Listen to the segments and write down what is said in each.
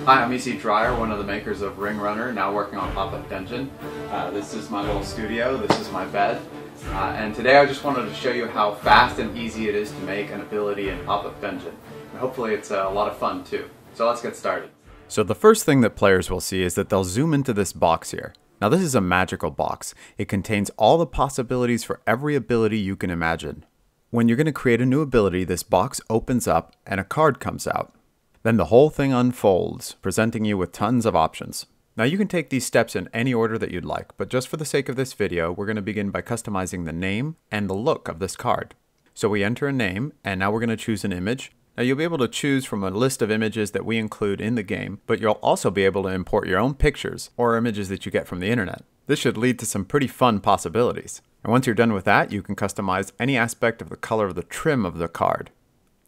Hi, I'm EC Dryer, one of the makers of Ring Runner, now working on Popup Dungeon. This is my little studio, this is my bed, and today I just wanted to show you how fast and easy it is to make an ability in Popup Dungeon. And hopefully it's a lot of fun too. So let's get started. So the first thing that players will see is that they'll zoom into this box here. Now this is a magical box. It contains all the possibilities for every ability you can imagine. When you're going to create a new ability, this box opens up and a card comes out. Then the whole thing unfolds, presenting you with tons of options. Now you can take these steps in any order that you'd like, but just for the sake of this video, we're going to begin by customizing the name and the look of this card. So we enter a name, and now we're going to choose an image. Now you'll be able to choose from a list of images that we include in the game, but you'll also be able to import your own pictures or images that you get from the internet. This should lead to some pretty fun possibilities. And once you're done with that, you can customize any aspect of the color of the trim of the card.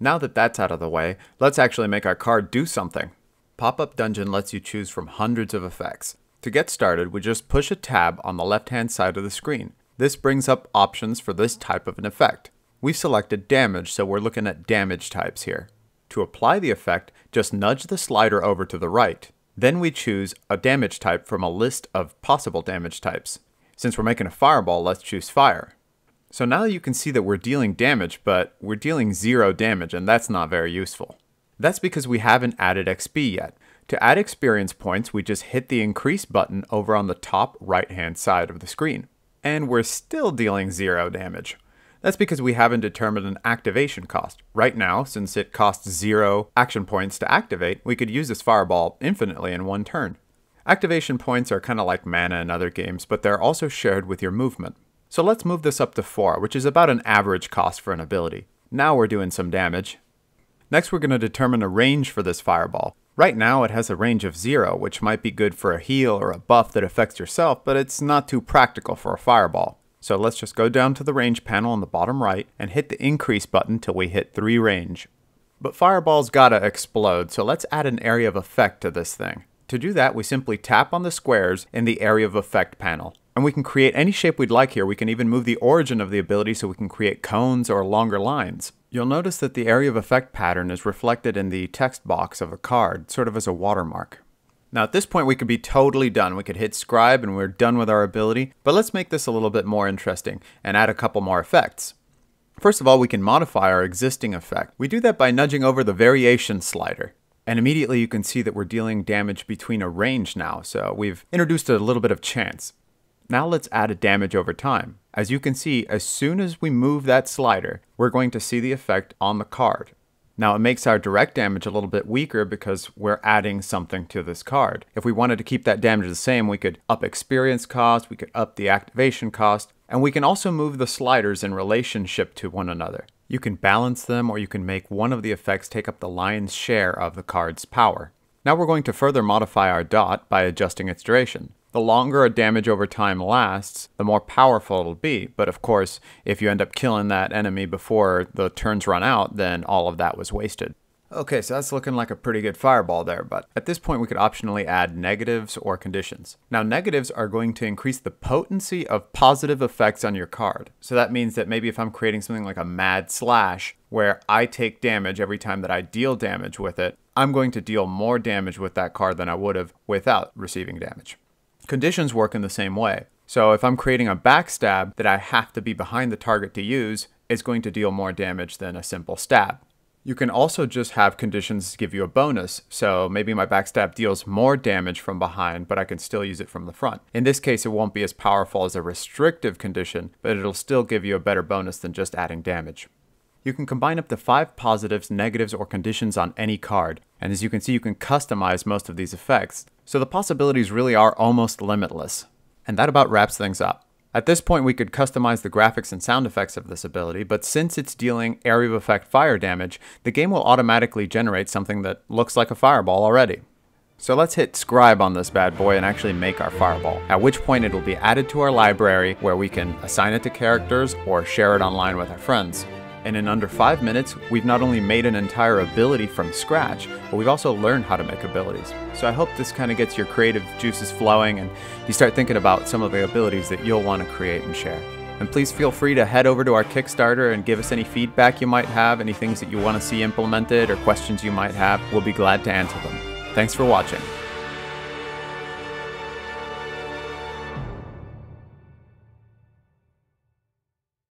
Now that that's out of the way, let's actually make our card do something. Popup Dungeon lets you choose from hundreds of effects. To get started, we just push a tab on the left-hand side of the screen. This brings up options for this type of an effect. We've selected damage, so we're looking at damage types here. To apply the effect, just nudge the slider over to the right. Then we choose a damage type from a list of possible damage types. Since we're making a fireball, let's choose fire. So now you can see that we're dealing damage, but we're dealing 0 damage, and that's not very useful. That's because we haven't added XP yet. To add experience points, we just hit the increase button over on the top right-hand side of the screen. And we're still dealing 0 damage. That's because we haven't determined an activation cost. Right now, since it costs 0 action points to activate, we could use this fireball infinitely in one turn. Activation points are kind of like mana in other games, but they're also shared with your movement. So let's move this up to 4, which is about an average cost for an ability. Now we're doing some damage. Next we're going to determine a range for this fireball. Right now it has a range of 0, which might be good for a heal or a buff that affects yourself, but it's not too practical for a fireball. So let's just go down to the range panel on the bottom right and hit the increase button till we hit 3 range. But fireballs gotta explode, so let's add an area of effect to this thing. To do that, we simply tap on the squares in the area of effect panel. And we can create any shape we'd like here. We can even move the origin of the ability so we can create cones or longer lines. You'll notice that the area of effect pattern is reflected in the text box of the card, sort of as a watermark. Now at this point we could be totally done. We could hit scribe and we're done with our ability, but let's make this a little bit more interesting and add a couple more effects. First of all, we can modify our existing effect. We do that by nudging over the variation slider. And immediately you can see that we're dealing damage between a range now, so we've introduced a little bit of chance. Now let's add a damage over time. As you can see, as soon as we move that slider, we're going to see the effect on the card. Now it makes our direct damage a little bit weaker because we're adding something to this card. If we wanted to keep that damage the same, we could up experience cost, we could up the activation cost, and we can also move the sliders in relationship to one another. You can balance them, or you can make one of the effects take up the lion's share of the card's power. Now we're going to further modify our dot by adjusting its duration. The longer a damage over time lasts, the more powerful it'll be. But of course, if you end up killing that enemy before the turns run out, then all of that was wasted. Okay, so that's looking like a pretty good fireball there, but at this point we could optionally add negatives or conditions. Now negatives are going to increase the potency of positive effects on your card. So that means that maybe if I'm creating something like a mad slash, where I take damage every time that I deal damage with it, I'm going to deal more damage with that card than I would have without receiving damage. Conditions work in the same way. So if I'm creating a backstab that I have to be behind the target to use, it's going to deal more damage than a simple stab. You can also just have conditions give you a bonus. So maybe my backstab deals more damage from behind, but I can still use it from the front. In this case, it won't be as powerful as a restrictive condition, but it'll still give you a better bonus than just adding damage. You can combine up to 5 positives, negatives, or conditions on any card. And as you can see, you can customize most of these effects. So the possibilities really are almost limitless. And that about wraps things up. At this point, we could customize the graphics and sound effects of this ability, but since it's dealing area of effect fire damage, the game will automatically generate something that looks like a fireball already. So let's hit scribe on this bad boy and actually make our fireball, at which point it'll be added to our library where we can assign it to characters or share it online with our friends. And in under 5 minutes, we've not only made an entire ability from scratch, but we've also learned how to make abilities. So I hope this kind of gets your creative juices flowing and you start thinking about some of the abilities that you'll want to create and share. And please feel free to head over to our Kickstarter and give us any feedback you might have, any things that you want to see implemented or questions you might have. We'll be glad to answer them. Thanks for watching.